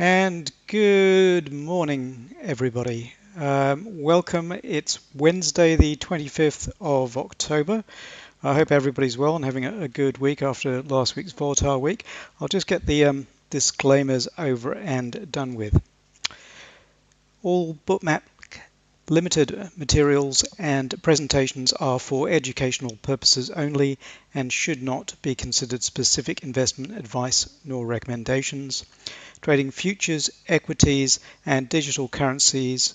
And good morning, everybody. Welcome. It's Wednesday, the 25th of October. I hope everybody's well and having a good week after last week's volatile week. I'll just get the disclaimers over and done with. All Bookmap Limited materials and presentations are for educational purposes only and should not be considered specific investment advice nor recommendations. Trading futures, equities, and digital currencies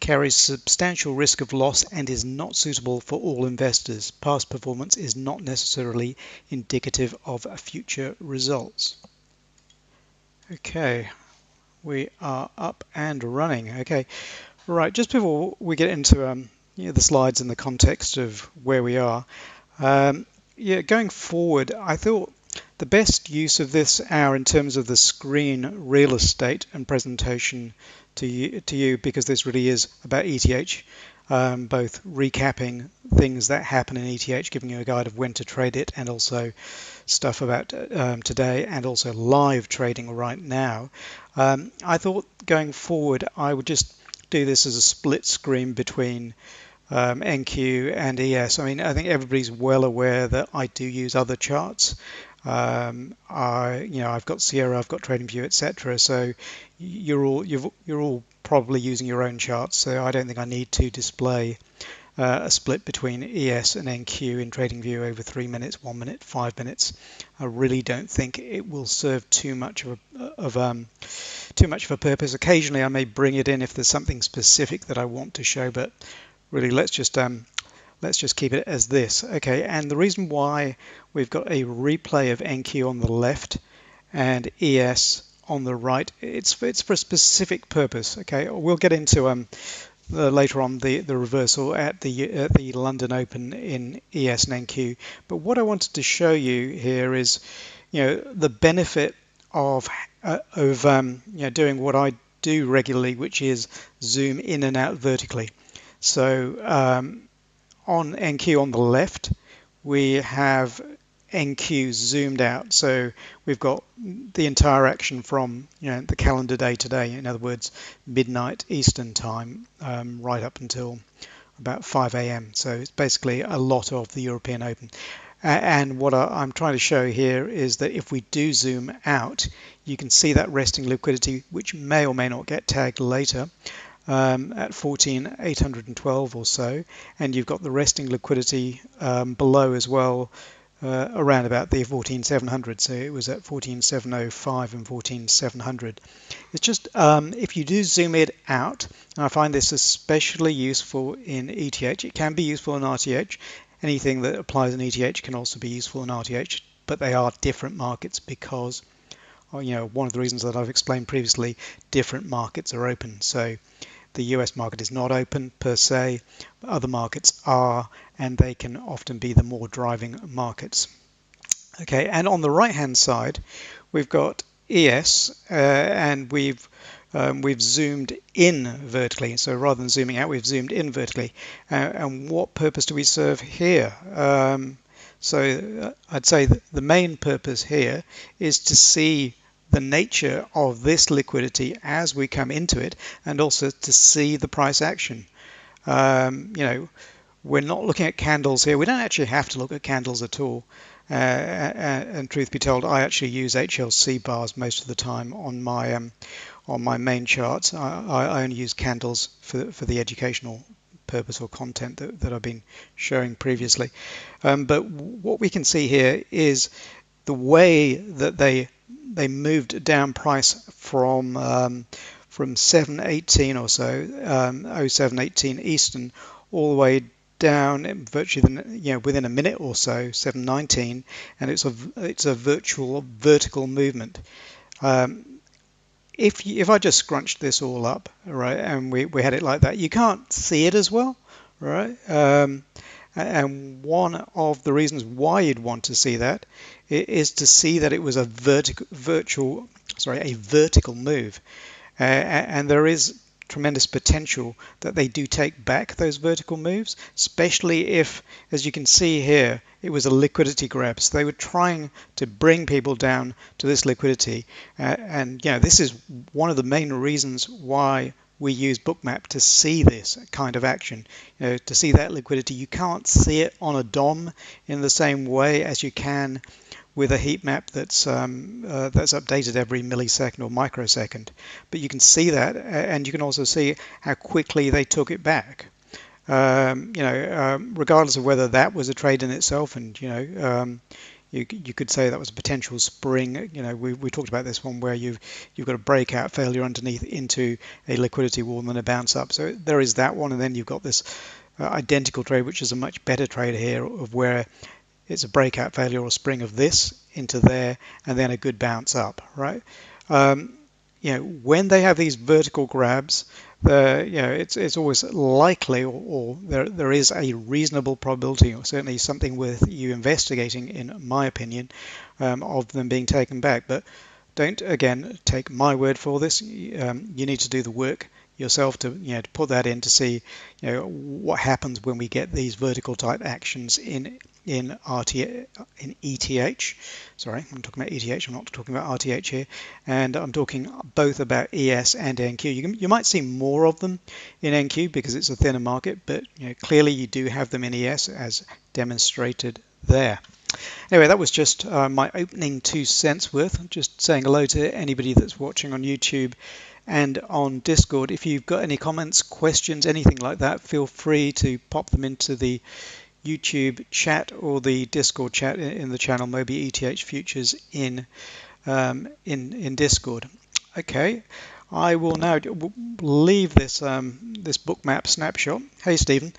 carries substantial risk of loss and is not suitable for all investors. Past performance is not necessarily indicative of future results. Okay, we are up and running. Okay, right, just before we get into the slides and the context of where we are, going forward, I thought the best use of this hour in terms of the screen real estate and presentation to you, because this really is about ETH, both recapping things that happen in ETH, giving you a guide of when to trade it, and also stuff about today and also live trading right now. I thought going forward I would just do this as a split screen between NQ and ES. I mean, I think everybody's well aware that I do use other charts. I've got Sierra, I've got TradingView, etc. So you're all probably using your own charts. So I don't think I need to display a split between ES and NQ in TradingView over 3 minutes, 1 minute, 5 minutes. I really don't think it will serve too much of a purpose. Occasionally I may bring it in if there's something specific that I want to show, but really let's just keep it as this. Okay, and the reason why we've got a replay of NQ on the left and ES on the right, it's for a specific purpose. Okay, we'll get into later on the reversal at the London Open in ES and NQ. But what I wanted to show you here is, the benefit of doing what I do regularly, which is zoom in and out vertically. So on NQ on the left, we have NQ zoomed out. So we've got the entire action from the calendar day today, in other words, midnight Eastern time, right up until about 5 a.m. So it's basically a lot of the European Open. And what I'm trying to show here is that if we do zoom out, you can see that resting liquidity, which may or may not get tagged later, at 14,812 or so, and you've got the resting liquidity below as well, around about the 14,700. So it was at 14,705 and 14,700. It's just if you do zoom it out, and I find this especially useful in ETH. It can be useful in RTH. Anything that applies in ETH can also be useful in RTH, but they are different markets because, one of the reasons that I've explained previously, different markets are open. So the US market is not open per se, but other markets are, and they can often be the more driving markets. Okay, and on the right hand side, we've got ES, and we've zoomed in vertically. So rather than zooming out, we've zoomed in vertically. And what purpose do we serve here? So I'd say that the main purpose here is to see the nature of this liquidity as we come into it, and also to see the price action. We're not looking at candles here. We don't actually have to look at candles at all. And truth be told, I actually use HLC bars most of the time on my main charts. I only use candles for the educational purpose or content that I've been showing previously. But what we can see here is the way that they moved down price from 718 or so, 0718 Eastern, all the way down virtually within a minute or so, 719, and it's a virtual vertical movement. If I just scrunched this all up, right, and we had it like that, you can't see it as well, right? And one of the reasons why you'd want to see that is to see that it was a vertical move, and there is tremendous potential that they do take back those vertical moves, especially if, as you can see here, it was a liquidity grab. So they were trying to bring people down to this liquidity. And this is one of the main reasons why we use Bookmap, to see this kind of action, to see that liquidity. You can't see it on a DOM in the same way as you can with a heat map that's updated every millisecond or microsecond. But you can see that, and you can also see how quickly they took it back. Regardless of whether that was a trade in itself, and you could say that was a potential spring. We talked about this one where you've got a breakout failure underneath into a liquidity wall and then a bounce up. So there is that one, and then you've got this identical trade, which is a much better trade here, of where it's a breakout failure or spring of this into there, and then a good bounce up, right? When they have these vertical grabs, it's always likely, or there is a reasonable probability, or certainly something worth you investigating, in my opinion, of them being taken back. But don't, again, take my word for this. You need to do the work yourself to put that in, to see what happens when we get these vertical type actions in ETH. Sorry, I'm talking about ETH. I'm not talking about RTH here, and I'm talking both about ES and NQ. You might see more of them in NQ because it's a thinner market, but clearly you do have them in ES, as demonstrated there. Anyway, that was just my opening 2 cents worth. Just saying hello to anybody that's watching on YouTube and on Discord. If you've got any comments, questions, anything like that, feel free to pop them into the YouTube chat or the Discord chat in the channel Moby ETH Futures in Discord. Okay, I will now leave this this Bookmap snapshot. Hey Stephen,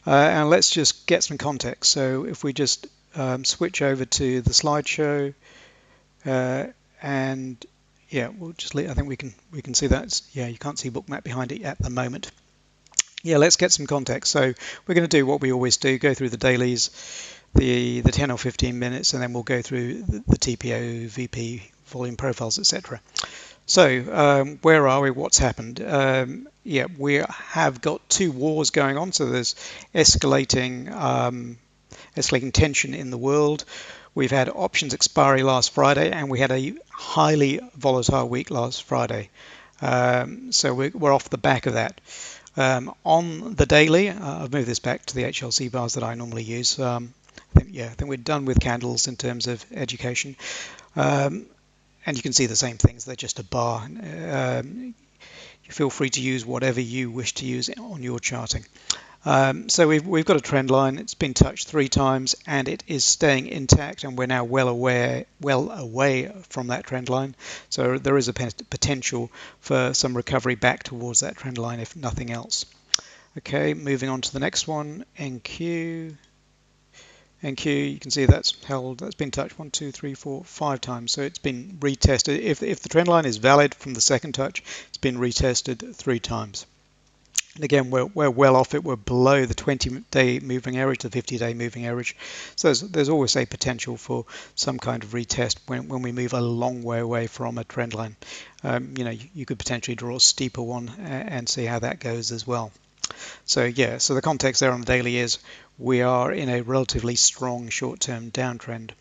and let's just get some context. So if we just switch over to the slideshow, and we'll just I think we can see that. You can't see Bookmap behind it at the moment. Let's get some context. So we're going to do what we always do, go through the dailies, the 10 or 15 minutes, and then we'll go through the TPO, VP, volume profiles, etc. So where are we? What's happened? We have got 2 wars going on. So there's escalating tension in the world. We've had options expiry last Friday, and we had a highly volatile week last Friday. So we're off the back of that. On the daily, I've moved this back to the HLC bars that I normally use. I think we're done with candles in terms of education. And you can see the same things, they're just a bar. You feel free to use whatever you wish to use on your charting. So we've got a trend line. It's been touched 3 times and it is staying intact, and we're now well away from that trend line. So there is a potential for some recovery back towards that trend line, if nothing else. Okay, moving on to the next one, NQ. NQ, you can see that's been touched 1, 2, 3, 4, 5 times. So it's been retested. If the trend line is valid from the second touch, it's been retested 3 times. And again, we're well off it. We're below the 20-day moving average, the 50-day moving average. So there's always a potential for some kind of retest when we move a long way away from a trend line. You could potentially draw a steeper one and see how that goes as well. So so the context there on the daily is we are in a relatively strong short-term downtrend.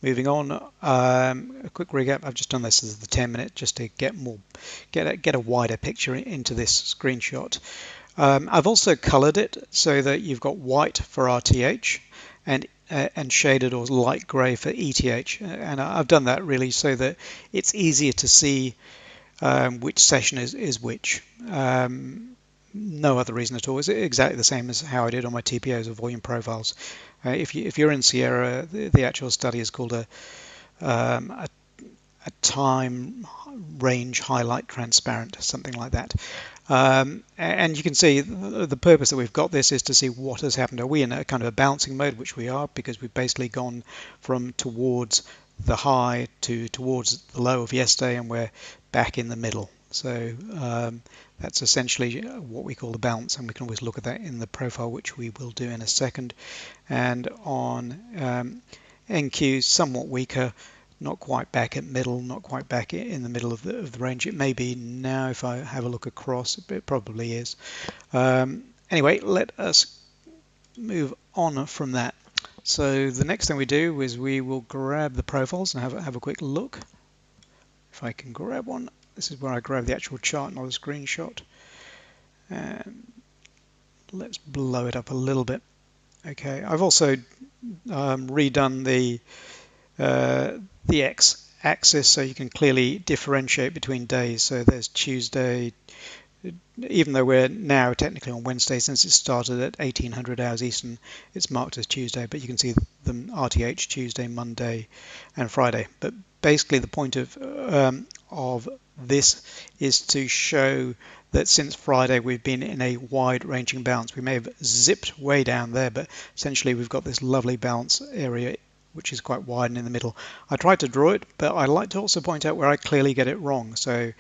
Moving on, a quick recap. I've just done this as the 10-minute just to get a wider picture into this screenshot. I've also colored it so that you've got white for RTH and shaded or light gray for ETH, and I've done that really so that it's easier to see which session is which. No other reason at all. It's exactly the same as how I did on my TPOs or volume profiles. If you're in Sierra, the actual study is called a time range highlight transparent, something like that. And you can see the purpose that we've got this is to see what has happened. Are we in a kind of a bouncing mode, which we are, because we've basically gone from towards the high towards the low of yesterday, and we're back in the middle. So that's essentially what we call the bounce, and we can always look at that in the profile, which we will do in a second. And on NQ, somewhat weaker, not quite back at middle, not quite back in the middle of the range. It may be now if I have a look across, it probably is. Anyway, let us move on from that. So the next thing we do is we will grab the profiles and have a quick look. If I can grab one, this is where I grab the actual chart, not a screenshot. And let's blow it up a little bit. Okay, I've also redone the x-axis so you can clearly differentiate between days. So there's Tuesday, even though we're now technically on Wednesday, since it started at 1800 hours Eastern, it's marked as Tuesday, but you can see them RTH Tuesday, Monday, and Friday. But basically, the point of this is to show that since Friday we've been in a wide-ranging bounce. We may have zipped way down there, but essentially we've got this lovely bounce area which is quite wide and in the middle. I tried to draw it, but I like to also point out where I clearly get it wrong. So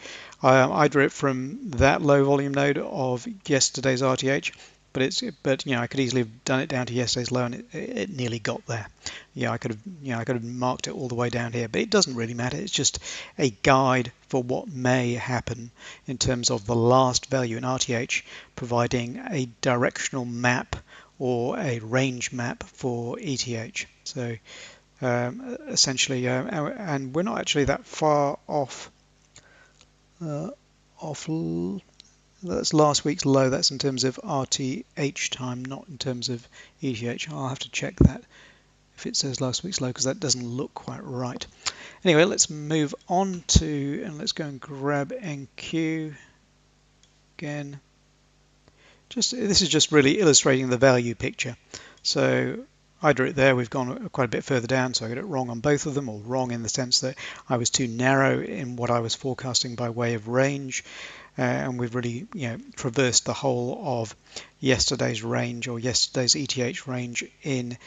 I drew it from that low volume node of yesterday's RTH, but you know, I could easily have done it down to yesterday's low, and it nearly got there. Yeah, I could have marked it all the way down here, but it doesn't really matter. It's just a guide for what may happen in terms of the last value in RTH, providing a directional map or a range map for ETH. So essentially, and we're not actually that far off. That's last week's low. That's in terms of RTH time, not in terms of ETH. I'll have to check that if it says last week's low, because that doesn't look quite right. Anyway, let's move on to, and let's go and grab NQ again. This is just really illustrating the value picture. So I drew it there. We've gone quite a bit further down, so I got it wrong on both of them, or wrong in the sense that I was too narrow in what I was forecasting by way of range, and we've really, you know, traversed the whole of yesterday's range or yesterday's ETH range in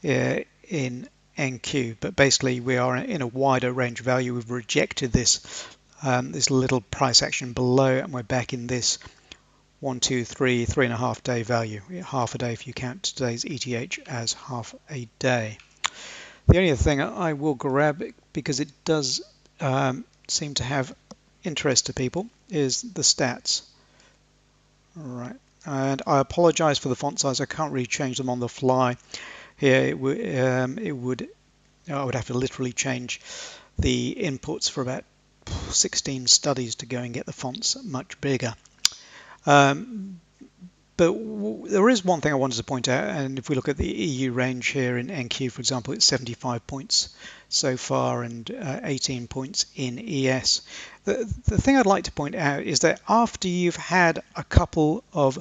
NQ. But basically, we are in a wider range value. We've rejected this this little price action below, and we're back in this 1, 2, 3, 3.5 day value, half a day if you count today's ETH as half a day. The only other thing I will grab, because it does seem to have interest to people, is the stats. All right, and I apologize for the font size. I can't really change them on the fly. Here I would have to literally change the inputs for about 16 studies to go and get the fonts much bigger. But there is one thing I wanted to point out, and if we look at the EU range here in NQ, for example, it's 75 points so far and 18 points in ES. The thing I'd like to point out is that after you've had a couple of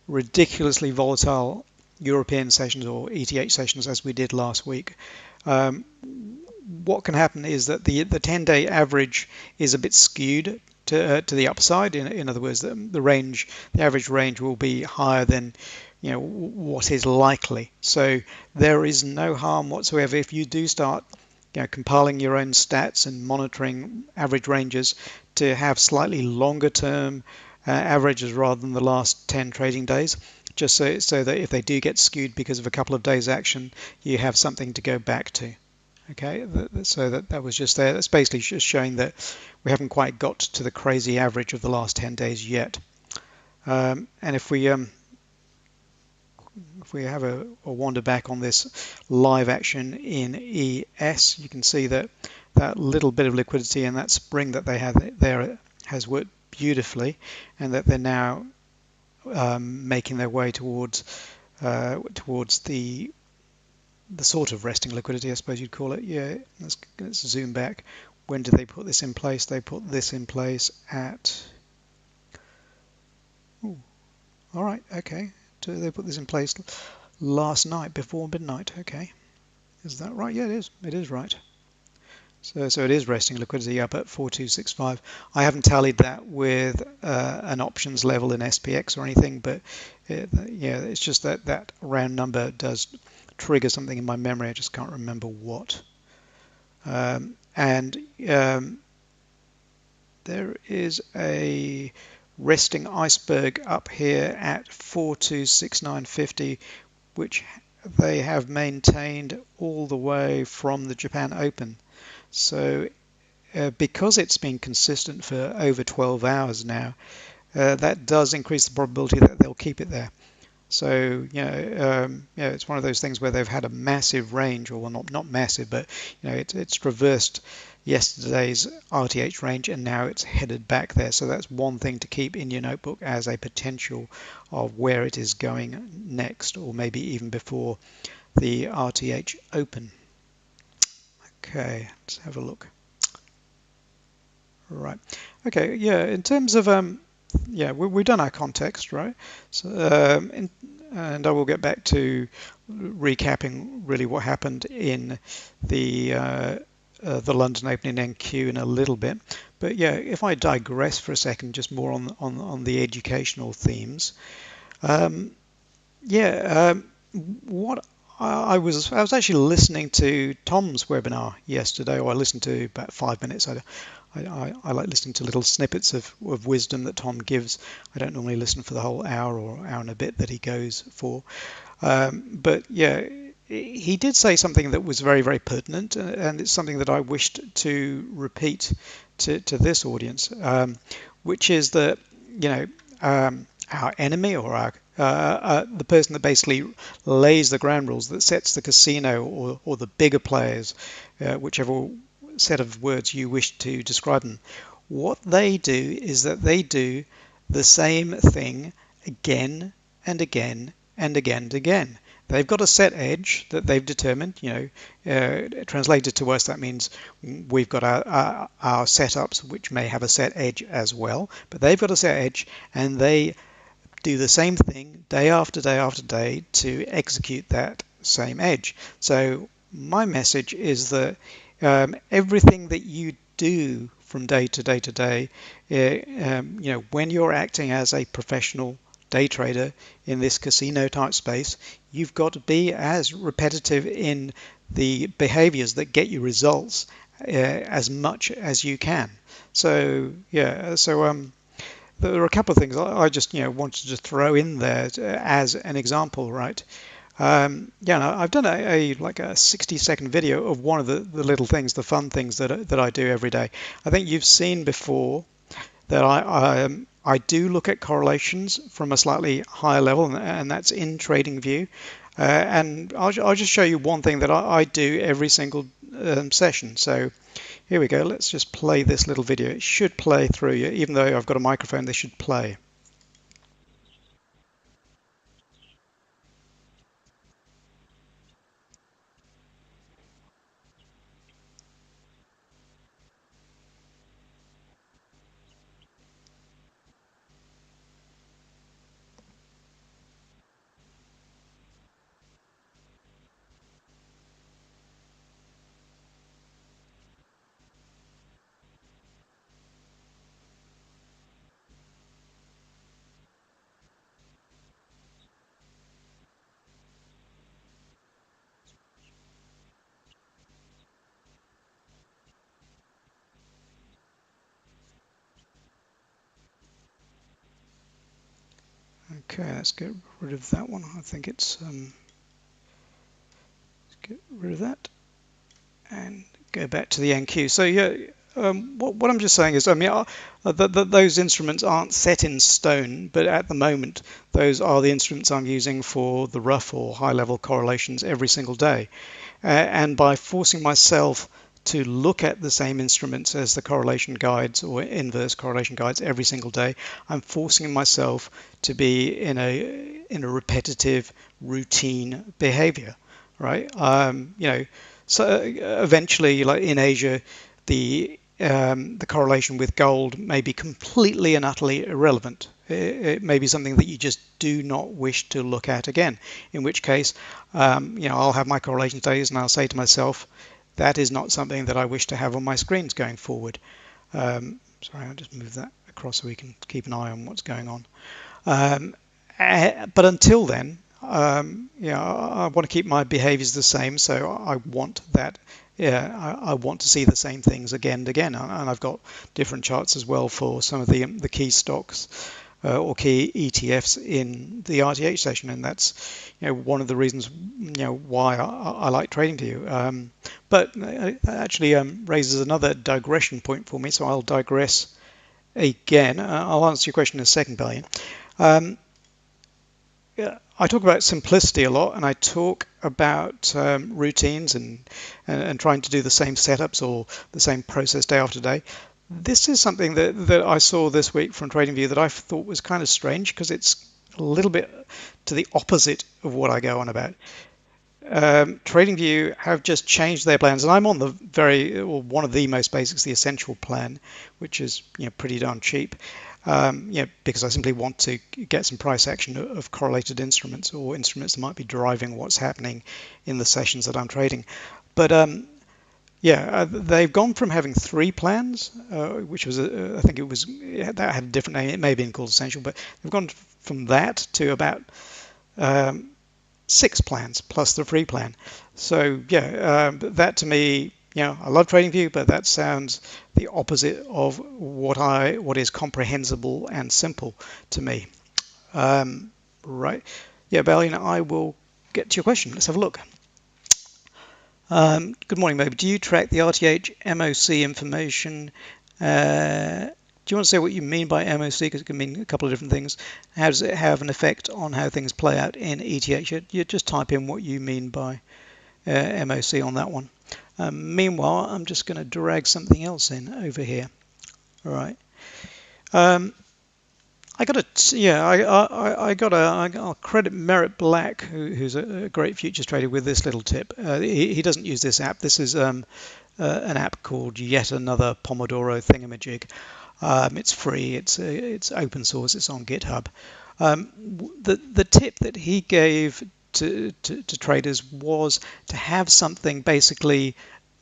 ridiculously volatile European sessions or ETH sessions, as we did last week, what can happen is that the 10-day average is a bit skewed to the upside. In other words, the average range will be higher than, you know, what is likely. So there is no harm whatsoever if you do start, you know, compiling your own stats and monitoring average ranges to have slightly longer term averages rather than the last 10 trading days, just so that if they do get skewed because of a couple of days action, you have something to go back to. Okay, so that was just there. That's basically just showing that we haven't quite got to the crazy average of the last 10 days yet. And if we have a wander back on this live action in ES, you can see that that little bit of liquidity and that spring that they have there has worked beautifully, and that they're now making their way towards the sort of resting liquidity, I suppose you'd call it. Yeah, let's zoom back. When did they put this in place? They put this in place at... Ooh, all right, okay. So they put this in place last night before midnight. Okay, is that right? Yeah, it is. It is right. So it is resting liquidity up at 4265. I haven't tallied that with an options level in SPX or anything, but yeah, it's just that round number does trigger something in my memory. I just can't remember what. There is a resting iceberg up here at 4269.50, which they have maintained all the way from the Japan Open. So because it's been consistent for over 12 hours now, that does increase the probability that they'll keep it there. So it's one of those things where they've had a massive range, or well, not massive, but it's traversed yesterday's RTH range, and now it's headed back there. So that's one thing to keep in your notebook as a potential of where it is going next, or maybe even before the RTH open. Okay, let's have a look. Right. Okay. Yeah. In terms of we've done our context, right? So and I will get back to recapping really what happened in the London Open in NQ in a little bit. But yeah, if I digress for a second, just more on the educational themes. What I was actually listening to Tom's webinar yesterday, or I listened to about 5 minutes. I like listening to little snippets of wisdom that Tom gives. I don't normally listen for the whole hour or hour and a bit that he goes for. But yeah, he did say something that was very, very pertinent, and it's something that I wished to repeat to this audience, which is that, our enemy, or the person that basically lays the ground rules, that sets the casino, or the bigger players, whichever set of words you wish to describe them, what they do is that they do the same thing again and again and again and again. They've got a set edge that they've determined. Translated to us, that means we've got our setups, which may have a set edge as well, but they've got a set edge, and they do the same thing day after day after day to execute that same edge. So my message is that everything that you do from day to day to day, when you're acting as a professional day trader in this casino type space, you've got to be as repetitive in the behaviors that get you results as much as you can. So there are a couple of things I just wanted to throw in there as an example, right? I've done a 60-second video of one of the little things, the fun things that I do every day. I think you've seen before that I do look at correlations from a slightly higher level, and that's in TradingView. And I'll just show you one thing that I do every single session. So here we go. Let's just play this little video. It should play through you, even though I've got a microphone. They should play. Okay, let's get rid of that one. I think it's let's get rid of that and go back to the NQ. So yeah, what I'm just saying is, those instruments aren't set in stone, but at the moment, those are the instruments I'm using for the rough or high-level correlations every single day. And by forcing myself to look at the same instruments as the correlation guides or inverse correlation guides every single day, I'm forcing myself to be in a repetitive, routine behavior, right? So eventually, like in Asia, the correlation with gold may be completely and utterly irrelevant. It may be something that you just do not wish to look at again, in which case, I'll have my correlation studies and I'll say to myself, that is not something that I wish to have on my screens going forward. Sorry, I'll just move that across so we can keep an eye on what's going on. But until then, I want to keep my behaviors the same, so I want that. I want to see the same things again and again, and I've got different charts as well for some of the key stocks. or key ETFs in the RTH session, and that's one of the reasons why I like TradingView. But it actually raises another digression point for me, so I'll digress again. I'll answer your question in a second, Billion. Yeah, I talk about simplicity a lot, and I talk about routines and trying to do the same setups or the same process day after day. This is something that I saw this week from TradingView that I thought was kind of strange because it's a little bit to the opposite of what I go on about. TradingView have just changed their plans, and I'm on the one of the most basics, the essential plan, which is pretty darn cheap. Because I simply want to get some price action of correlated instruments or instruments that might be driving what's happening in the sessions that I'm trading. But they've gone from having 3 plans, which was I think it was that had a different name. It may have been called essential, but they've gone from that to about 6 plans plus the free plan. So that to me, I love TradingView, but that sounds the opposite of what is comprehensible and simple to me. Right. Yeah, Ballion, I will get to your question. Let's have a look. Good morning, Moby. Do you track the RTH MOC information? Do you want to say what you mean by MOC? Because it can mean a couple of different things. How does it have an effect on how things play out in ETH? You just type in what you mean by MOC on that one. Meanwhile, I'm just going to drag something else in over here. All right. I'll credit Merritt Black, who's a great futures trader, with this little tip. He doesn't use this app. This is an app called Yet Another Pomodoro Thingamajig. It's free. It's open source. It's on GitHub. The tip that he gave to traders was to have something basically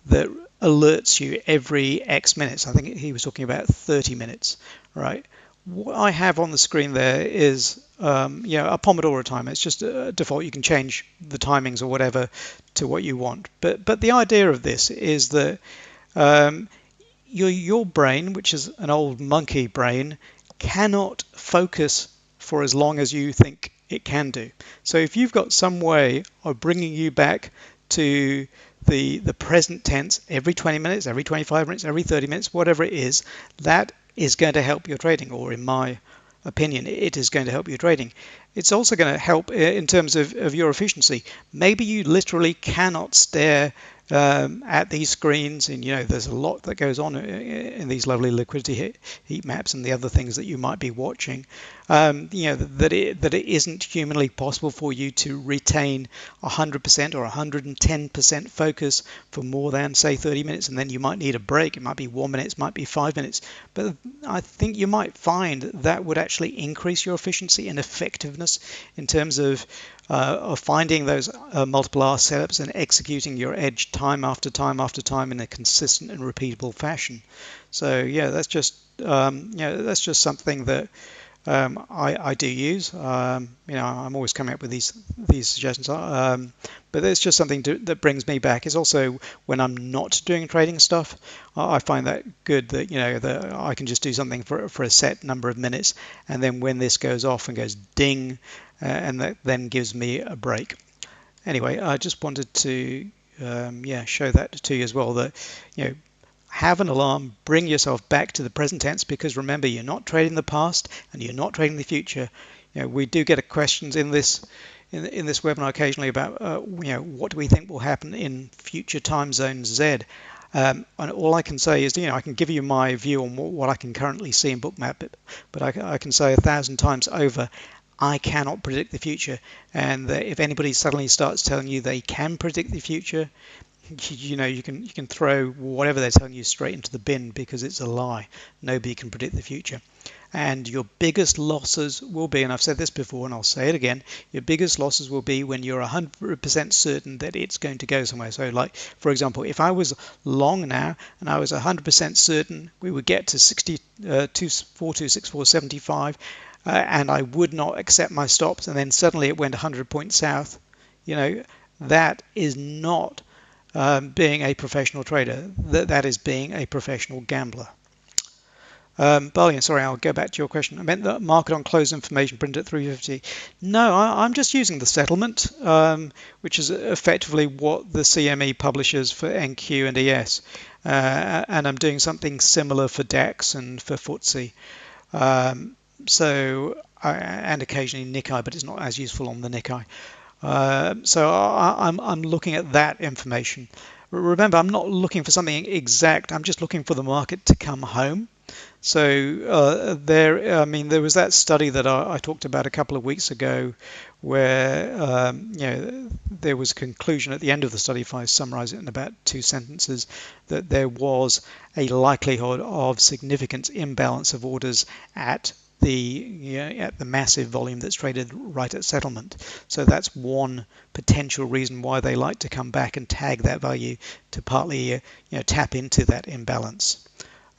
that alerts you every X minutes. I think he was talking about 30 minutes, right? What I have on the screen there is a Pomodoro timer. It's just a default. You can change the timings or whatever to what you want. But the idea of this is that your brain, which is an old monkey brain, cannot focus for as long as you think it can do. So if you've got some way of bringing you back to the present tense every 20 minutes, every 25 minutes, every 30 minutes, whatever it is, that is going to help your trading, or in my opinion, it is going to help your trading. It's also going to help in terms of your efficiency. Maybe you literally cannot stare at these screens, and there's a lot that goes on in these lovely liquidity heat maps and the other things that you might be watching. That it isn't humanly possible for you to retain 100% or 110% focus for more than, say, 30 minutes, and then you might need a break. It might be 1 minute, it might be 5 minutes, but I think you might find that would actually increase your efficiency and effectiveness in terms of finding those multiple R setups and executing your edge time after time after time in a consistent and repeatable fashion. So that's just something that I do use. I'm always coming up with these suggestions, but it's just something that brings me back. It's also when I'm not doing trading stuff, I find that good that that I can just do something for a set number of minutes, and then when this goes off and goes ding, and that then gives me a break. Anyway, I just wanted to show that to you as well, that have an alarm, bring yourself back to the present tense, because remember, you're not trading the past and you're not trading the future. We do get questions in this webinar occasionally about what do we think will happen in future time zone Z. And all I can say is, I can give you my view on what I can currently see in Bookmap, but I can say 1,000 times over, I cannot predict the future. And if anybody suddenly starts telling you they can predict the future, you can throw whatever they're telling you straight into the bin, because it's a lie. Nobody can predict the future. And your biggest losses will be, and I've said this before and I'll say it again, your biggest losses will be when you're 100% certain that it's going to go somewhere. So like, for example, if I was long now and I was 100% certain we would get to 64,264.75, and I would not accept my stops, and then suddenly it went 100 points south, that is not being a professional trader. That is being a professional gambler. Barlian, sorry, I'll go back to your question. I meant the market on close information printed at 350. No, I'm just using the settlement, which is effectively what the CME publishes for NQ and ES. And I'm doing something similar for DAX and for FTSE. And occasionally Nikkei, but it's not as useful on the Nikkei. I'm looking at that information. Remember, I'm not looking for something exact. I'm just looking for the market to come home. So there was that study that I talked about a couple of weeks ago, where there was a conclusion at the end of the study, if I summarise it in about 2 sentences, that there was a likelihood of significant imbalance of orders at the massive volume that's traded right at settlement. So that's one potential reason why they like to come back and tag that value to partly tap into that imbalance.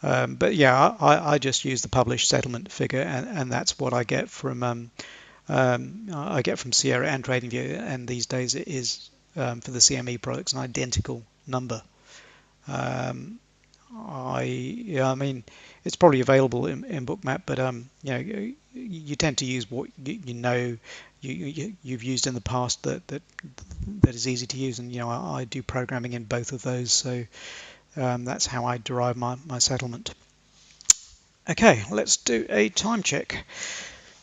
But yeah, I just use the published settlement figure, and that's what I get from Sierra and TradingView, and these days it is for the CME products an identical number. I mean, it's probably available in Bookmap, but you tend to use what you've used in the past that is easy to use, and I do programming in both of those, so that's how I derive my settlement. Okay, let's do a time check.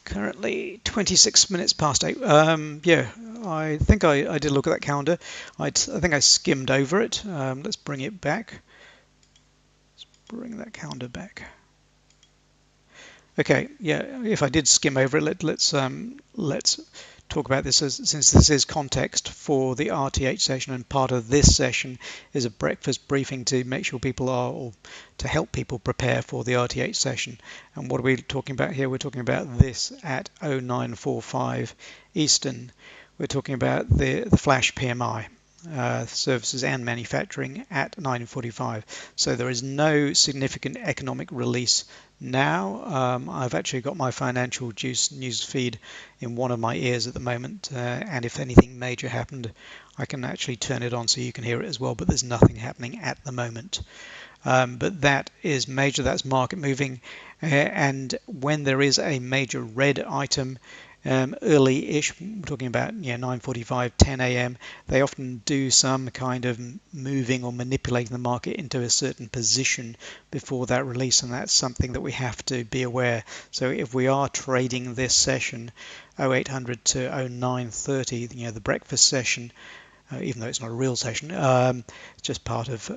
Currently 26 minutes past 8. I think I did look at that calendar. I think I skimmed over it. Let's bring it back. Let's bring that calendar back. Okay, yeah, if I did skim over it, let's talk about this, since this is context for the RTH session, and part of this session is a breakfast briefing to make sure people or to help people prepare for the RTH session. And what are we talking about here? We're talking about this at 0945 Eastern. We're talking about the flash PMI. Services and manufacturing at 9:45. So there is no significant economic release now. I've actually got my financial juice news feed in one of my ears at the moment, and if anything major happened, I can actually turn it on so you can hear it as well, but there's nothing happening at the moment. But that is major, that's market moving, and when there is a major red item, early-ish, we're talking about 9:45, 10 a.m. They often do some kind of moving or manipulating the market into a certain position before that release, and that's something that we have to be aware. So if we are trading this session 0800 to 0930, the breakfast session, even though it's not a real session, it's just part of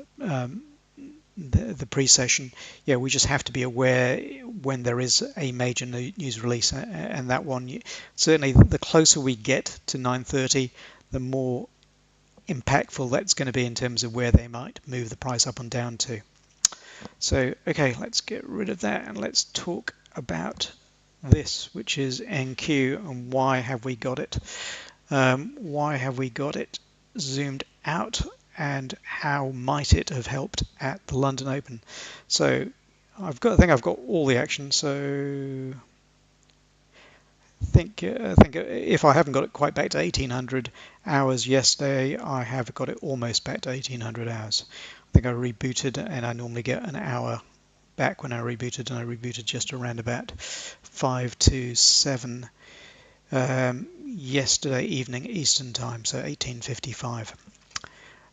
the pre-session, we just have to be aware when there is a major news release, and that one, certainly the closer we get to 9:30, the more impactful that's going to be in terms of where they might move the price up and down to. So okay, let's get rid of that and let's talk about this, which is NQ, and why have we got it? Why have we got it zoomed out, and how might it have helped at the London Open? So I think I've got all the action. So I think if I haven't got it quite back to 1800 hours yesterday, I have got it almost back to 1800 hours. I think I rebooted, and I normally get an hour back when I rebooted, and I rebooted just around about 5 to 7 yesterday evening Eastern time, so 1855.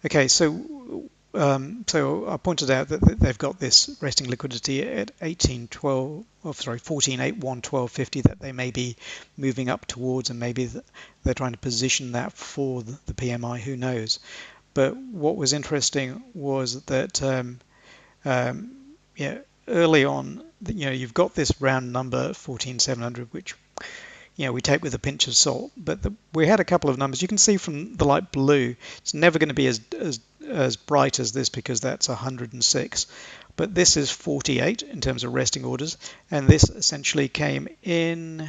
Okay, so I pointed out that they've got this resting liquidity at 14.8112.50 that they may be moving up towards, and maybe they're trying to position that for the PMI. Who knows? But what was interesting was that early on, you've got this round number 14,700, which we take with a pinch of salt, but we had a couple of numbers. You can see from the light blue, it's never going to be as bright as this, because that's 106. But this is 48 in terms of resting orders, and this essentially came in.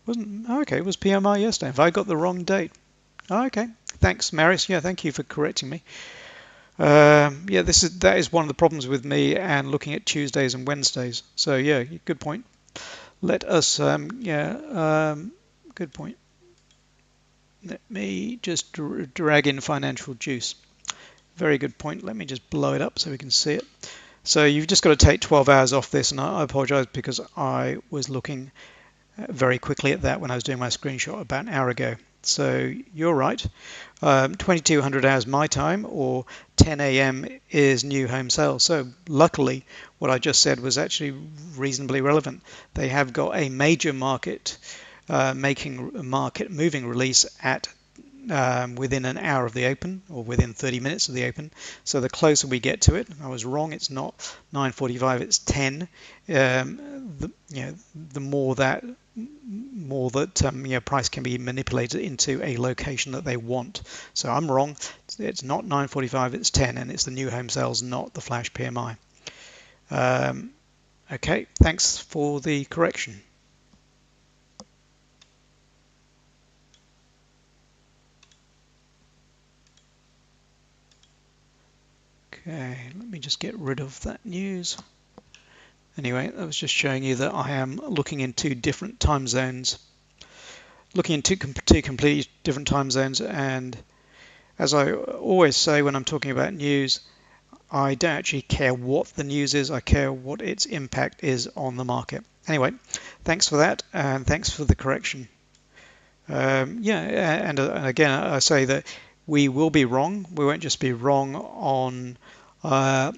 It was PMI yesterday. Have I got the wrong date? Okay, thanks, Maris. Yeah, thank you for correcting me. That is one of the problems with me and looking at Tuesdays and Wednesdays. So yeah, good point. Let us good point. Let me just drag in financial juice. Very good point. Let me just blow it up so we can see it. So you've just got to take 12 hours off this, and I apologize because I was looking very quickly at that when I was doing my screenshot about an hour ago. So you're right. 2200 hours my time, or 10 a.m. is new home sales. So luckily, what I just said was actually reasonably relevant. They have got a major market market moving release at within an hour of the open, or within 30 minutes of the open. So the closer we get to it, I was wrong. It's not 9:45. It's 10. The more that price can be manipulated into a location that they want. So I'm wrong. It's not 9:45. It's 10, and it's the new home sales, not the flash PMI. Okay. Thanks for the correction. Okay, let me just get rid of that news. Anyway, I was just showing you that I am looking into different time zones, looking into two completely different time zones. And as I always say when I'm talking about news, I don't actually care what the news is, I care what its impact is on the market. Anyway, thanks for that, and thanks for the correction. And again, I say that we will be wrong. We won't just be wrong on our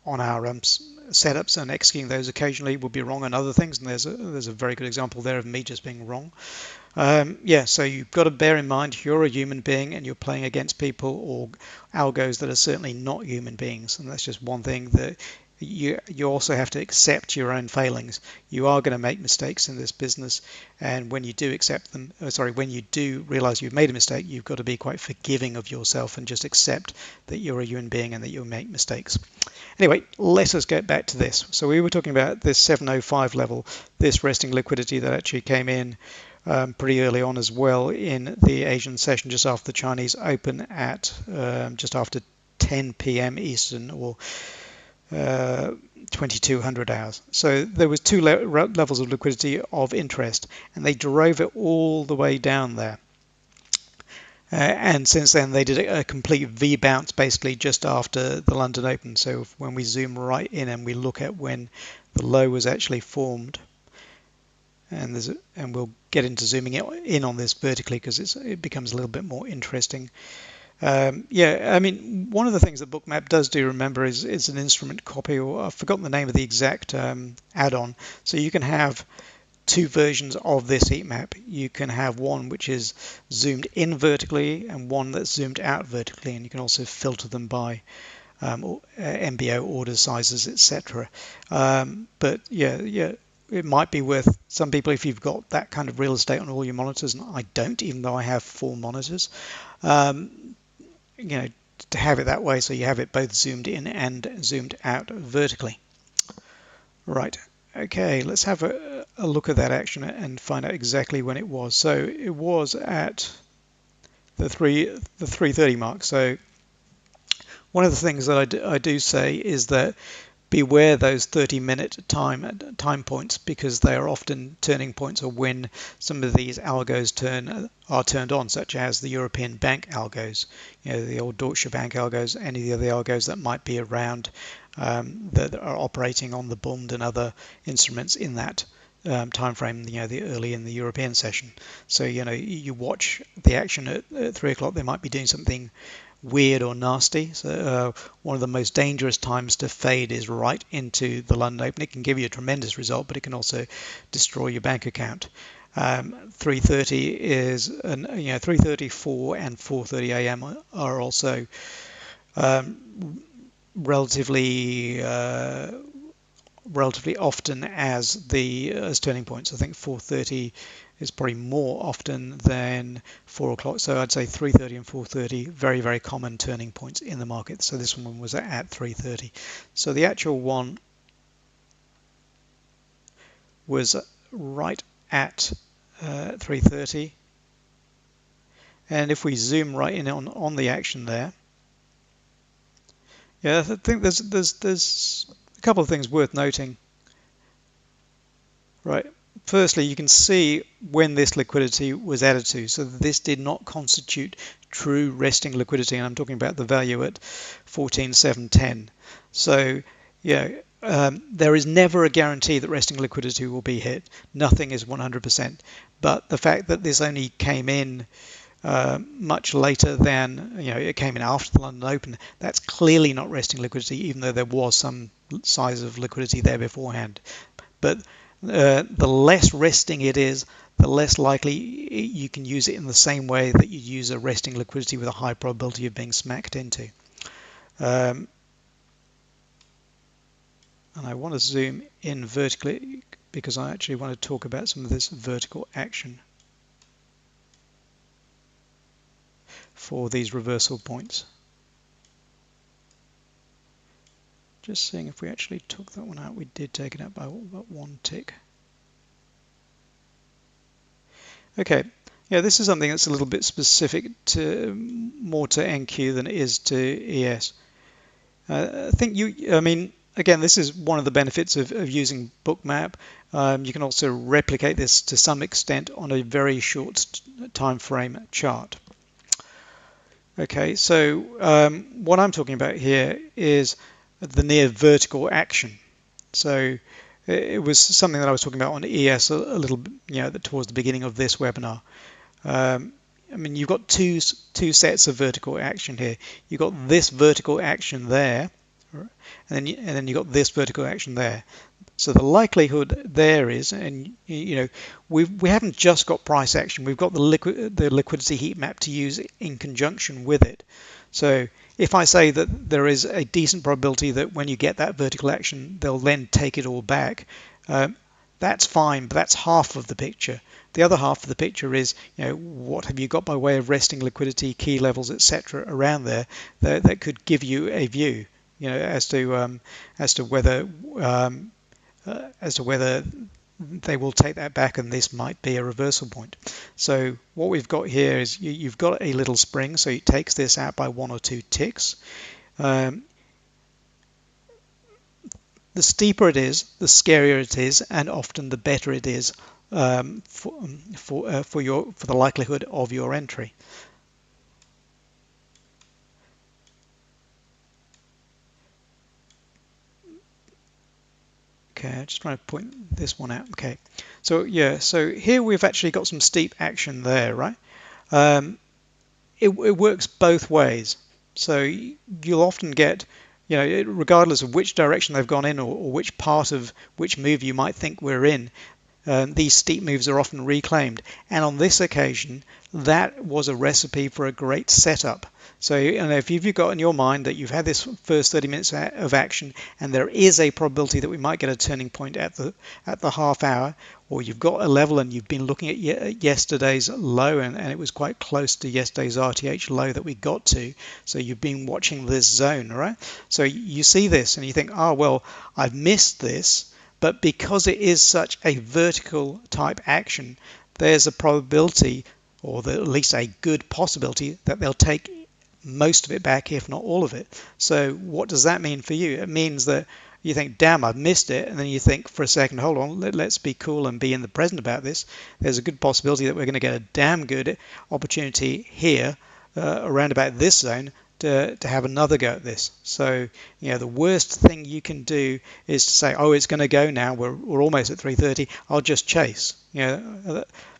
setups and executing those. Occasionally we'll be wrong on other things, and there's a very good example there of me just being wrong. So you've got to bear in mind you're a human being and you're playing against people or algos that are certainly not human beings, and that's just one thing that you also have to accept your own failings. You are going to make mistakes in this business, and when you do accept them, when you do realize you've made a mistake, you've got to be quite forgiving of yourself and just accept that you're a human being and that you'll make mistakes. Anyway, let us get back to this. So we were talking about this 705 level, this resting liquidity that actually came in pretty early on as well in the Asian session, just after the Chinese open at just after 10 p.m. Eastern, or 2200 hours. So there was two levels of liquidity of interest, and they drove it all the way down there. And since then, they did a complete V bounce basically just after the London Open. So when we zoom right in and we look at when the low was actually formed, and we'll get into zooming in on this vertically because it becomes a little bit more interesting. I mean, one of the things that Bookmap does do, remember, is an instrument copy, or I've forgotten the name of the exact add-on. So you can have two versions of this heat map. You can have one which is zoomed in vertically and one that's zoomed out vertically, and you can also filter them by MBO order sizes, etc. It might be worth some people, if you've got that kind of real estate on all your monitors, and I don't, even though I have 4 monitors, to have it that way, so you have it both zoomed in and zoomed out vertically. Right. Okay, let's have a look at that action and find out exactly when it was. So it was at the 330 mark. So one of the things that I do say is that beware those 30-minute time points, because they are often turning points, or when some of these algos are turned on, such as the European bank algos, the old Deutsche Bank algos, any of the other algos that might be around that are operating on the Bund and other instruments in that time frame, the early in the European session. So you watch the action at 3 o'clock, they might be doing something weird or nasty. So one of the most dangerous times to fade is right into the London Open. It can give you a tremendous result, but it can also destroy your bank account. 3:30 is 3:34 and 4:30 a.m. are also relatively often as turning points. I think 4:30 is probably more often than 4 o'clock. So I'd say 3:30 and 4:30, very, very common turning points in the market. So this one was at 3:30. So the actual one was right at 3:30. And if we zoom right in on the action there, I think there's a couple of things worth noting. Right. firstly, you can see when this liquidity was added to. So this did not constitute true resting liquidity, and I'm talking about the value at 14,710. So, yeah, there is never a guarantee that resting liquidity will be hit. Nothing is 100%. But the fact that this only came in much later than, it came in after the London Open, that's clearly not resting liquidity, even though there was some size of liquidity there beforehand. But the less resting it is, the less likely you can use it in the same way that you use a resting liquidity with a high probability of being smacked into. And I want to zoom in vertically because I actually want to talk about some of this vertical action for these reversal points. Just seeing if we actually took that one out. We did take it out by about one tick. Okay, yeah, this is something that's a little bit specific to more to NQ than it is to ES. I think again, this is one of the benefits of using Bookmap. You can also replicate this to some extent on a very short time frame chart. Okay, so what I'm talking about here is the near vertical action. So it was something that I was talking about on ES a little, towards the beginning of this webinar. You've got two sets of vertical action here. You've got this vertical action there, and then you've got this vertical action there. So the likelihood there is, and we haven't just got price action. We've got the liquidity heat map to use in conjunction with it. So if I say that there is a decent probability that when you get that vertical action, they'll then take it all back, that's fine, but that's half of the picture. The other half of the picture is, what have you got by way of resting liquidity, key levels, etc., around there that could give you a view, as to whether they will take that back, and this might be a reversal point. So what we've got here is you've got a little spring, so it takes this out by 1 or 2 ticks. The steeper it is, the scarier it is, and often the better it is for the likelihood of your entry. Okay, I'm just trying to point this one out. Okay, so yeah, so here we've actually got some steep action there, right? It works both ways. So you'll often get, regardless of which direction they've gone in or which part of which move you might think we're in, these steep moves are often reclaimed. And on this occasion, that was a recipe for a great setup. So if you've got in your mind that you've had this first 30 minutes of action, and there is a probability that we might get a turning point at the half hour, or you've got a level and you've been looking at yesterday's low, and it was quite close to yesterday's RTH low that we got to, so you've been watching this zone, right? So you see this and you think, oh, well, I've missed this, but because it is such a vertical type action, there's a probability, or at least a good possibility, that they'll take most of it back, if not all of it. So what does that mean for you? It means that you think, damn, I've missed it, and then you think for a second, hold on, let's be cool and be in the present about this. There's a good possibility that we're going to get a damn good opportunity here around about this zone to have another go at this. So the worst thing you can do is to say, oh, it's going to go now, we're almost at 330, I'll just chase.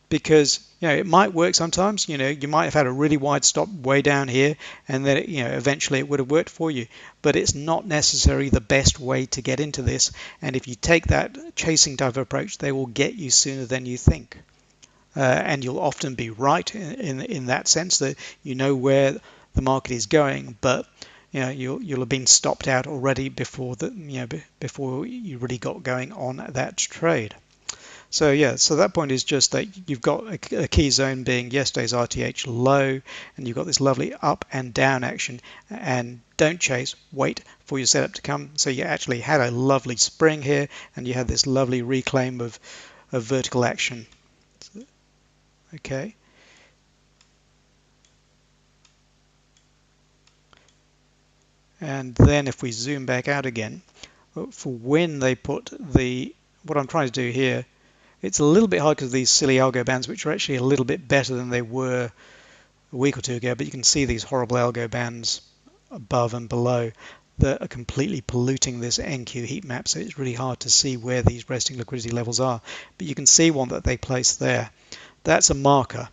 Because it might work sometimes. You might have had a really wide stop way down here, and then eventually it would have worked for you. But it's not necessarily the best way to get into this. And if you take that chasing type of approach, they will get you sooner than you think. And you'll often be right in that sense, that you know where the market is going, but you'll have been stopped out already before before you really got going on that trade. So yeah, so that point is just that you've got a key zone being yesterday's RTH low, and you've got this lovely up and down action, and don't chase, wait for your setup to come. So you actually had a lovely spring here, and you had this lovely reclaim of vertical action. Okay. And then if we zoom back out again, for when they put what I'm trying to do here It's a little bit hard because of these silly algo bands, which are actually a little bit better than they were a week or two ago, but you can see these horrible algo bands above and below that are completely polluting this NQ heat map, so it's really hard to see where these resting liquidity levels are. But you can see one that they placed there. That's a marker.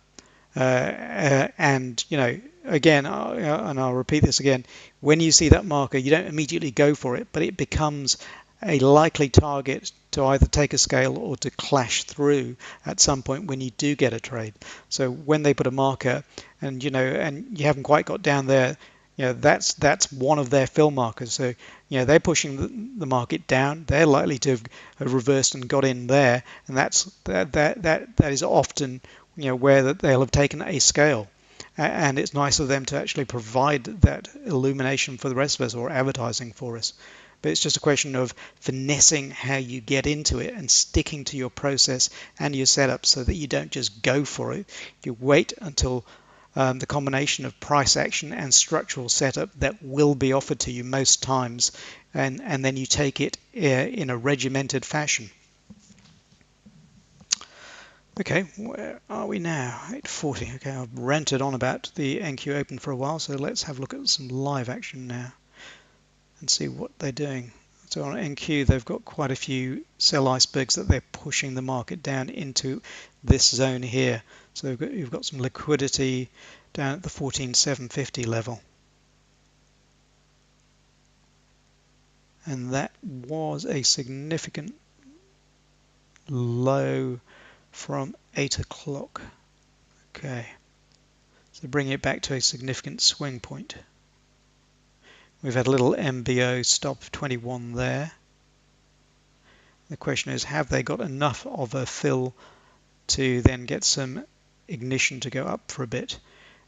And, you know, again, and I'll repeat this again, when you see that marker, you don't immediately go for it, but it becomes a likely target to either take a scale or to clash through at some point when you do get a trade. So when they put a marker and, you know, and you haven't quite got down there, you know, that's one of their fill markers. So, you know, they're pushing the market down. They're likely to have reversed and got in there, and that is often, you know, where they'll have taken a scale. And it's nice of them to actually provide that illumination for the rest of us, or advertising for us. But it's just a question of finessing how you get into it and sticking to your process and your setup so that you don't just go for it. You wait until the combination of price action and structural setup that will be offered to you most times, and then you take it in a regimented fashion. Okay, where are we now? 8:40. Okay, I've ranted on about the NQ Open for a while, so let's have a look at some live action now and see what they're doing. So on NQ, they've got quite a few sell icebergs that they're pushing the market down into this zone here. So you've got some liquidity down at the 14,750 level. And that was a significant low from 8 o'clock. Okay, so bringing it back to a significant swing point. We've had a little MBO stop 21 there. The question is, have they got enough of a fill to then get some ignition to go up for a bit,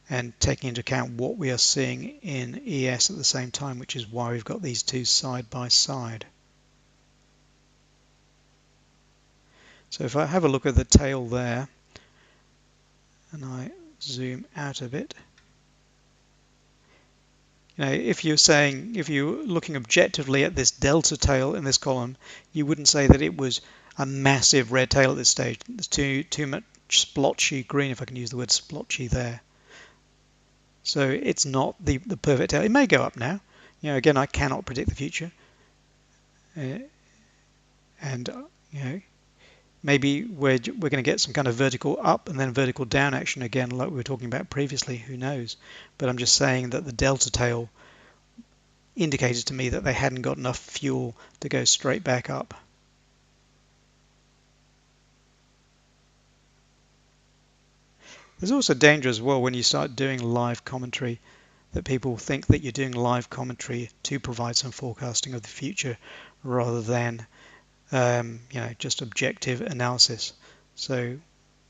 and taking into account what we are seeing in ES at the same time, which is why we've got these two side by side. So if I have a look at the tail there and I zoom out a bit, you know, if you're looking objectively at this delta tail in this column, you wouldn't say that it was a massive red tail at this stage. There's too much splotchy green, if I can use the word splotchy there. So it's not the perfect tail. It may go up now. You know, again, I cannot predict the future. And you know, maybe we're going to get some kind of vertical up and then vertical down action again, like we were talking about previously. Who knows? But I'm just saying that the delta tail indicated to me that they hadn't got enough fuel to go straight back up. There's also danger as well when you start doing live commentary, that people think that you're doing live commentary to provide some forecasting of the future rather than you know, just objective analysis. So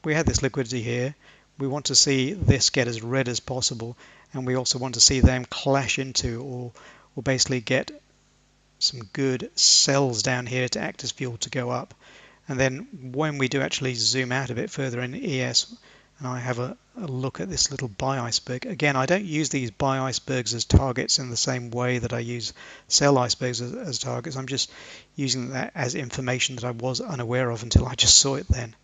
we had this liquidity here. We want to see this get as red as possible, and we also want to see them clash into or basically get some good sells down here to act as fuel to go up. And then when we do actually zoom out a bit further in ES, and I have a look at this little buy iceberg. Again, I don't use these buy icebergs as targets in the same way that I use sell icebergs as targets. I'm just using that as information that I was unaware of until I just saw it then.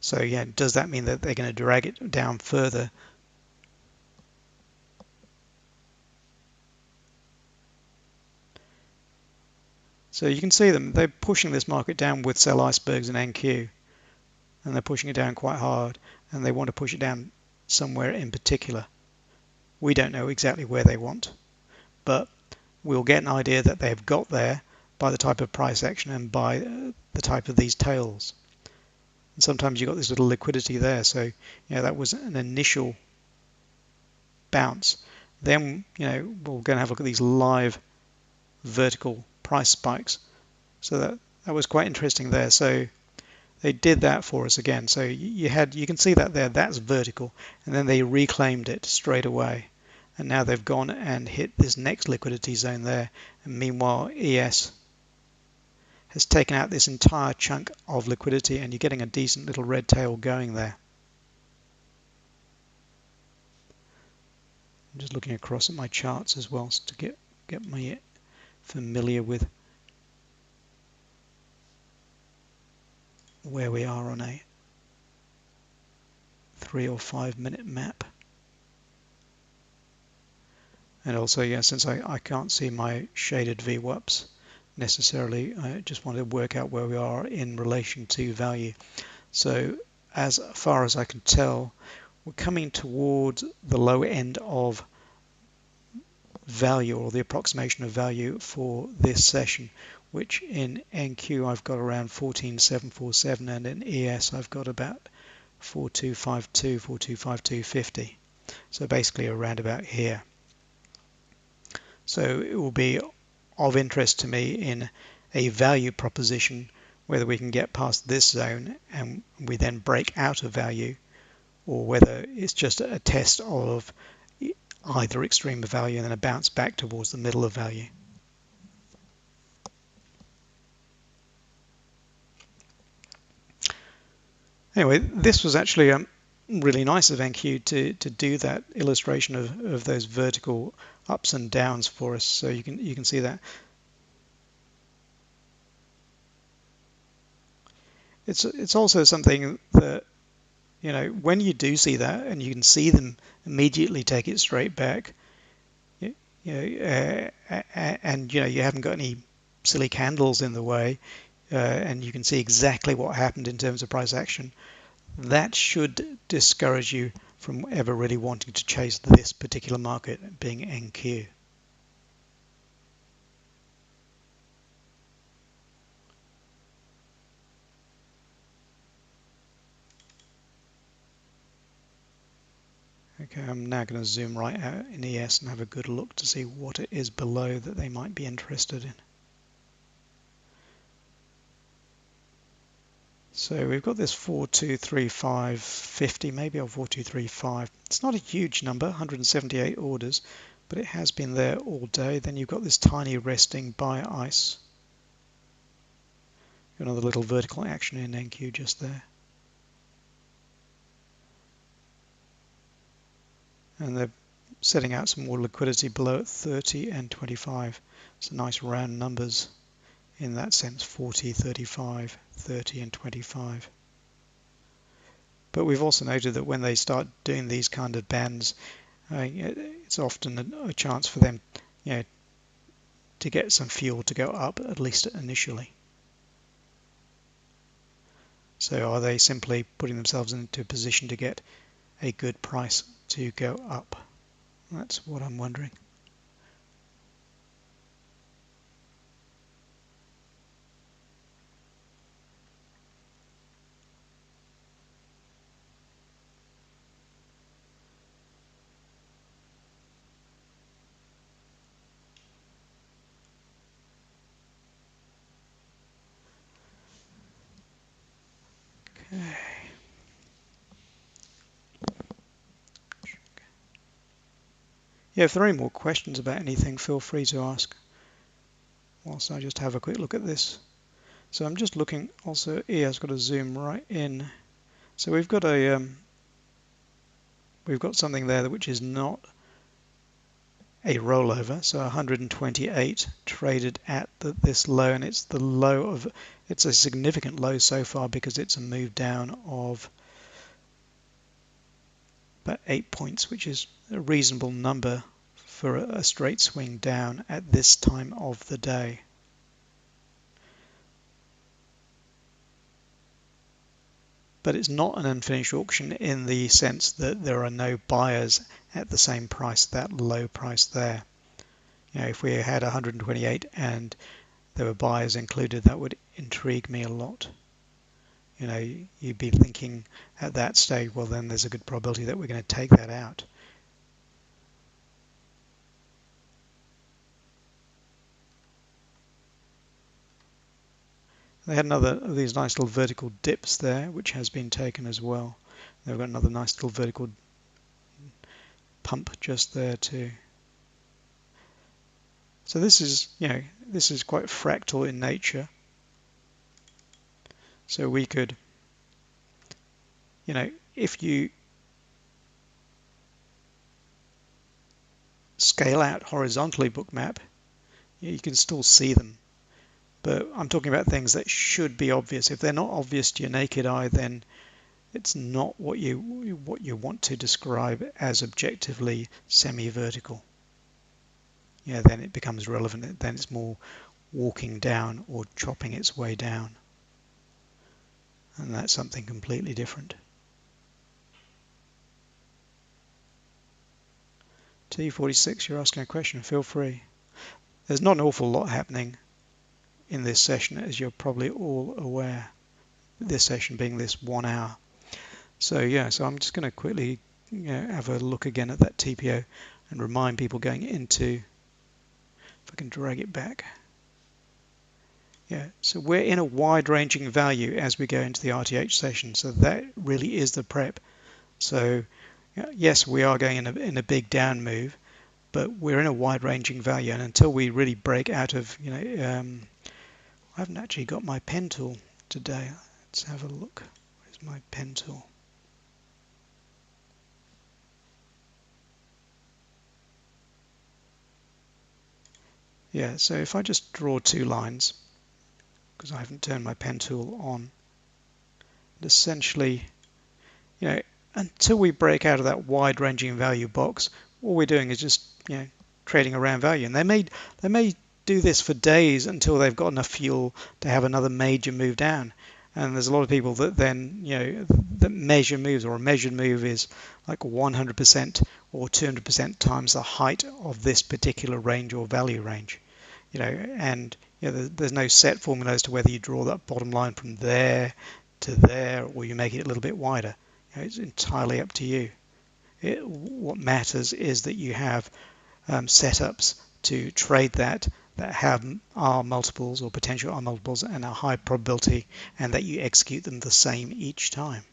So yeah, does that mean that they're going to drag it down further? So you can see them, they're pushing this market down with sell icebergs and NQ, and they're pushing it down quite hard, and they want to push it down somewhere in particular. We don't know exactly where they want, but we'll get an idea that they have got there by the type of price action and by the type of these tails. And sometimes you've got this little liquidity there, so you know, that was an initial bounce. Then you know, we're going to have a look at these live vertical price spikes. So that was quite interesting there. So they did that for us again. So you can see that there, that's vertical, and then they reclaimed it straight away. And now they've gone and hit this next liquidity zone there. And meanwhile, ES has taken out this entire chunk of liquidity, and you're getting a decent little red tail going there. I'm just looking across at my charts as well to get me familiar with where we are on a 3 or 5 minute map. And also, yeah, since I can't see my shaded VWAPs necessarily, I just want to work out where we are in relation to value. So as far as I can tell, we're coming towards the low end of value, or the approximation of value for this session, which in NQ I've got around 14,747, and in ES I've got about 4252, 425250. So basically around about here. So it will be of interest to me in a value proposition whether we can get past this zone and we then break out of value, or whether it's just a test of either extreme of value and then a bounce back towards the middle of value. Anyway, this was actually really nice of NQ to do that illustration of those vertical ups and downs for us. So you can see that it's also something that, you know, when you do see that and you can see them immediately take it straight back, and you know, you haven't got any silly candles in the way, and you can see exactly what happened in terms of price action. That should discourage you from ever really wanting to chase this particular market, being NQ. Okay, I'm now going to zoom right out in ES and have a good look to see what it is below that they might be interested in. So we've got this 423550 maybe, or 4235. It's not a huge number, 178 orders, but it has been there all day. Then you've got this tiny resting buy ice. Another little vertical action in NQ just there. And they're setting out some more liquidity below at 30 and 25. So nice round numbers in that sense, 40, 35, 30 and 25. But we've also noted that when they start doing these kind of bands, it's often a chance for them, you know, to get some fuel to go up, at least initially. So are they simply putting themselves into a position to get a good price to go up? That's what I'm wondering. Okay. Yeah, if there are any more questions about anything, feel free to ask whilst I just have a quick look at this. So I'm just looking also here, I've got to zoom right in. So we've got something there which is not a rollover, so 128 traded at this low, and it's the low of, it's a significant low so far because it's a move down of about 8 points, which is a reasonable number for a straight swing down at this time of the day. But it's not an unfinished auction in the sense that there are no buyers at the same price, that low price there. You know, if we had 128 and there were buyers included, that would intrigue me a lot. You know, you'd be thinking at that stage, well, then there's a good probability that we're going to take that out. They had another of these nice little vertical dips there, which has been taken as well. They've got another nice little vertical pump just there too. So this is, you know, this is quite fractal in nature. So we could, you know, if you scale out horizontally Bookmap, you can still see them. But I'm talking about things that should be obvious. If they're not obvious to your naked eye, then it's not what you want to describe as objectively semi-vertical. Yeah, then it becomes relevant. Then it's more walking down or chopping its way down, and that's something completely different. T46, you're asking a question. Feel free. There's not an awful lot happening in this session, as you're probably all aware. This session being this 1 hour. So yeah, so I'm just going to quickly have a look again at that TPO and remind people going into, if I can drag it back. Yeah, so we're in a wide-ranging value as we go into the RTH session, so that really is the prep. So yes, we are going in a big down move, but we're in a wide-ranging value, and until we really break out of, I haven't actually got my pen tool today. Let's have a look. Where's my pen tool? Yeah, so if I just draw 2 lines, because I haven't turned my pen tool on, and essentially, until we break out of that wide-ranging value box, all we're doing is just, trading around value. And they may do this for days until they've got enough fuel to have another major move down. And there's a lot of people that then, that measure moves, or a measured move is like 100% or 200% times the height of this particular range or value range. And there's no set formula as to whether you draw that bottom line from there to there, or you make it a little bit wider. It's entirely up to you. What matters is that you have setups to trade that have R multiples or potential R multiples and a high probability, and that you execute them the same each time.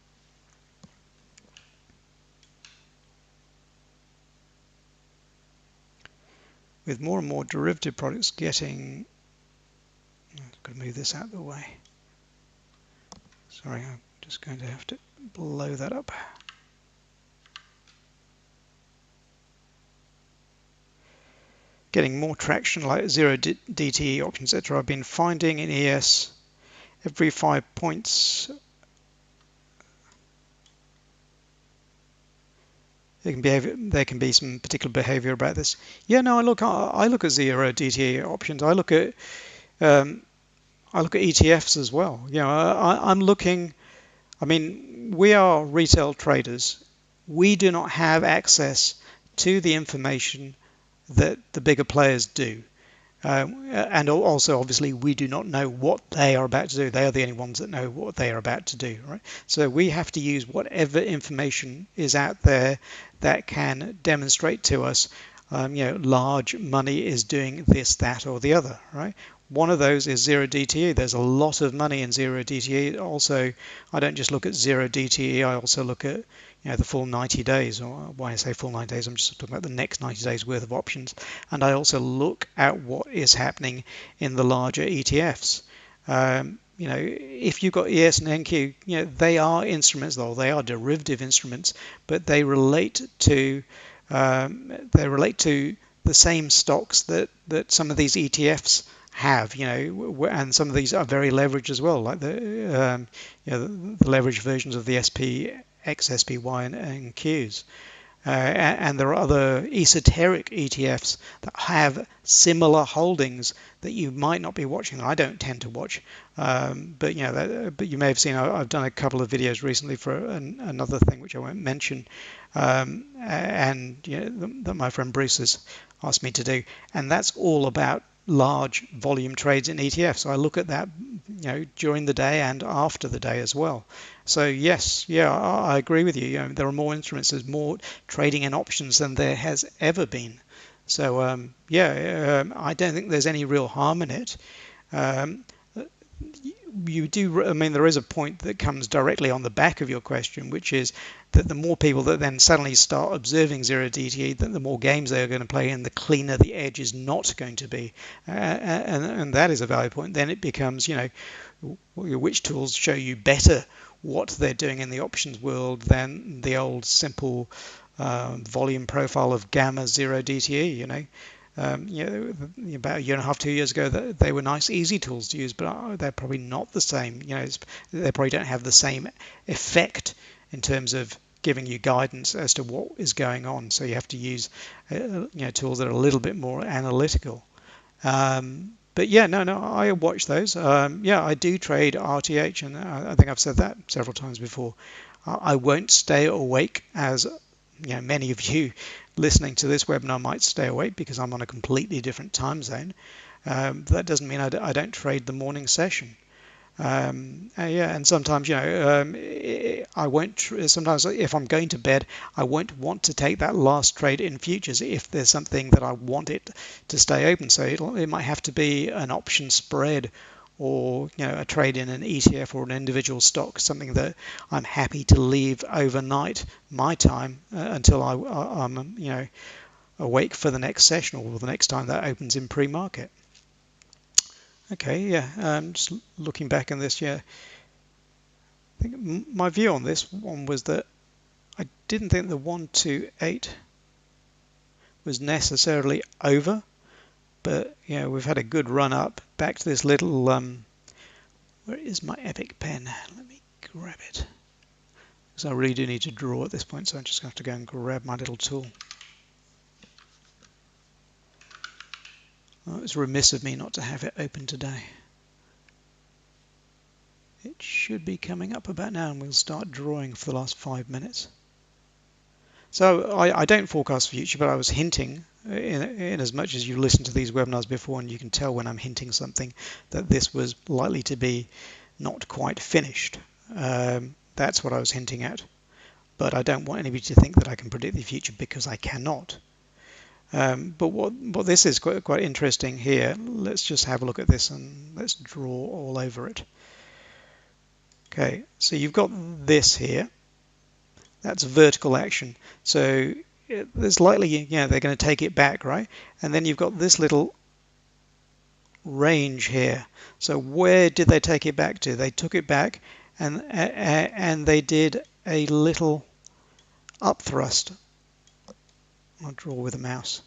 With more and more derivative products getting, I've got to move this out of the way. Sorry, I'm just going to have to blow that up. Getting more traction like zero DTE options, etc. I've been finding in ES every 5 points there can be some particular behavior about this. Yeah, no, I look at zero DTE options. I look at ETFs as well. I'm looking. I mean, we are retail traders. We do not have access to the information that the bigger players do. And also, obviously, we do not know what they are about to do. They are the only ones that know what they are about to do, right? So we have to use whatever information is out there that can demonstrate to us, large money is doing this, that, or the other, right? One of those is zero DTE. There's a lot of money in zero DTE. Also, I don't just look at zero DTE. I also look at the full 90 days, or when I say full 90 days, I'm just talking about the next 90 days worth of options. And I also look at what is happening in the larger ETFs. If you've got ES and NQ, they are instruments, though they are derivative instruments, but they relate to the same stocks that some of these ETFs have, and some of these are very leveraged as well, like the leveraged versions of the SP, XSPY, and Qs. And there are other esoteric ETFs that have similar holdings that you might not be watching. I don't tend to watch, but you may have seen I've done a couple of videos recently for another thing which I won't mention, and that my friend Bruce has asked me to do, and that's all about large volume trades in ETFs. So I look at that, during the day and after the day as well. So yes, I agree with you. There are more instruments, there's more trading in options than there has ever been. So I don't think there's any real harm in it. There is a point that comes directly on the back of your question, which is that the more people that then suddenly start observing zero DTE, that the more games they're going to play, and the cleaner the edge is not going to be. And that is a valid point. Then it becomes, which tools show you better what they're doing in the options world than the old simple volume profile of gamma zero DTE, About a year and a half, 2 years ago, they were nice, easy tools to use, but they're probably not the same. They probably don't have the same effect in terms of giving you guidance as to what is going on. So you have to use, tools that are a little bit more analytical. But yeah, no, I watch those. Yeah, I do trade RTH, and I think I've said that several times before. I won't stay awake as many of you listening to this webinar might stay awake because I'm on a completely different time zone. That doesn't mean I don't trade the morning session. Yeah, and sometimes, I won't. Sometimes, if I'm going to bed, I won't want to take that last trade in futures if there's something that I want it to stay open. So it might have to be an option spread, or a trade in an ETF or an individual stock, something that I'm happy to leave overnight my time until I'm awake for the next session or the next time that opens in pre-market. Okay, yeah, just looking back on this, yeah, I think my view on this one was that I didn't think the 128 was necessarily over, but we've had a good run up back to this little, where is my epic pen? Let me grab it, because I really do need to draw at this point, so I'm just going to have to go and grab my little tool. Oh, it was remiss of me not to have it open today. It should be coming up about now, and we'll start drawing for the last 5 minutes. So I don't forecast future, but I was hinting, in as much as you listened to these webinars before, and you can tell when I'm hinting something, that this was likely to be not quite finished. That's what I was hinting at. But I don't want anybody to think that I can predict the future, because I cannot. But what this is quite interesting here. Let's just have a look at this and let's draw all over it. Okay, so you've got this here. That's vertical action. So there's likely, they're going to take it back, right? And then you've got this little range here. So where did they take it back to? They took it back, and they did a little up thrust. I'll draw with a mouse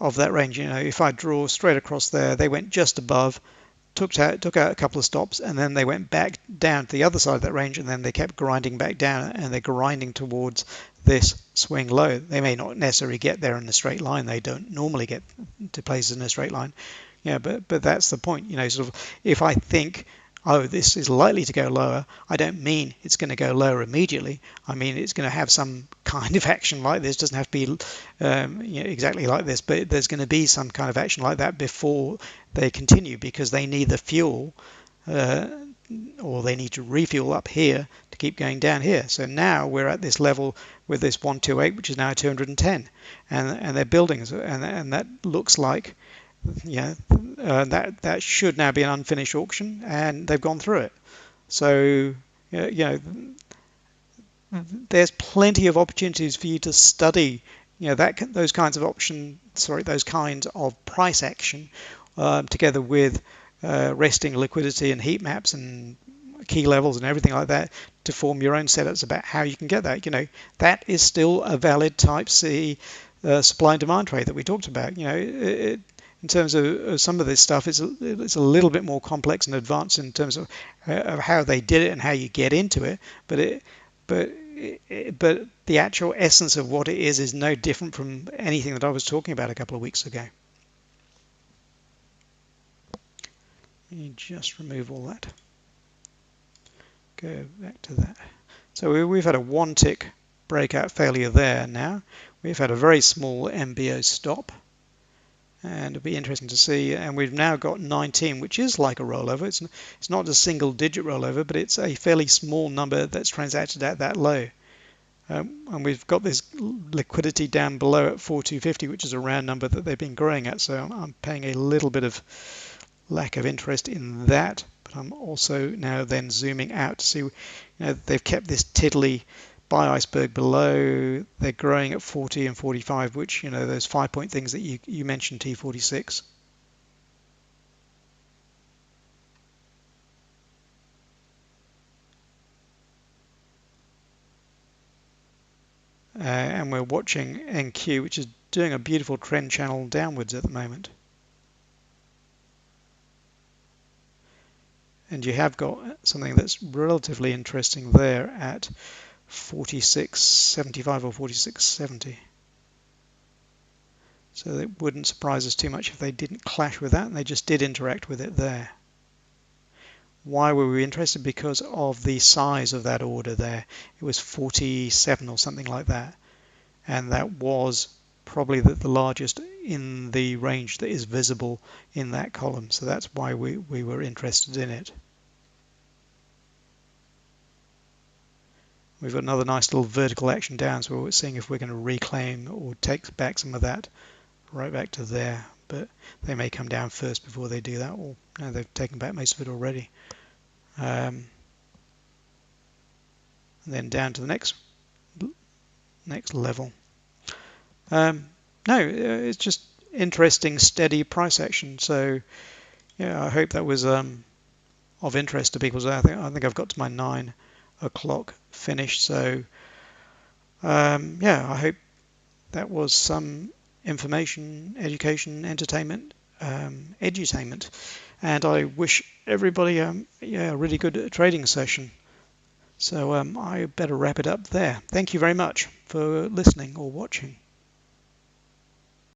of that range. If I draw straight across there, they went just above, took out a couple of stops, and then they went back down to the other side of that range, and then they kept grinding back down, and they're grinding towards this swing low. They may not necessarily get there in a straight line. They don't normally get to places in a straight line. But that's the point. Sort of, if I think, oh, this is likely to go lower, I don't mean it's going to go lower immediately. I mean it's going to have some kind of action like this. It doesn't have to be exactly like this, but there's going to be some kind of action like that before they continue, because they need the fuel, or they need to refuel up here to keep going down here. So now we're at this level with this 128, which is now 210, and they're building, and that looks like that should now be an unfinished auction, and they've gone through it. So there's plenty of opportunities for you to study those kinds of price action, together with resting liquidity and heat maps and key levels and everything like that, to form your own setups about how you can get that. That is still a valid type C supply and demand trade that we talked about. In terms of some of this stuff, it's a little bit more complex and advanced in terms of how they did it and how you get into it. But the actual essence of what it is no different from anything that I was talking about a couple of weeks ago. Let me just remove all that. Go back to that. So we've had a one tick breakout failure there now. We've had a very small MBO stop. And it'll be interesting to see. And we've now got 19, which is like a rollover. It's not a single digit rollover, but it's a fairly small number that's transacted at that low. And we've got this liquidity down below at 4250, which is a round number that they've been growing at. So I'm paying a little bit of lack of interest in that. But I'm also now then zooming out to see, they've kept this tiddly buy iceberg below. They're growing at 40 and 45, which, those 5-point things that you mentioned, T46. And we're watching NQ, which is doing a beautiful trend channel downwards at the moment. And you have got something that's relatively interesting there at 46.75 or 46.70. So it wouldn't surprise us too much if they didn't clash with that, and they just did interact with it there. Why were we interested? Because of the size of that order there. It was 47 or something like that, and that was probably the largest in the range that is visible in that column. So that's why we were interested in it. We've got another nice little vertical action down, so we're seeing if we're going to reclaim or take back some of that right back to there. But they may come down first before they do that. Or no, they've taken back most of it already. And then down to the next level. No, it's just interesting, steady price action. So yeah, I hope that was of interest to people. So I think I've got to my 9 o'clock finish. So yeah, I hope that was some information, education, entertainment, edutainment, and I wish everybody yeah, a really good trading session. So I better wrap it up there. Thank you very much for listening or watching.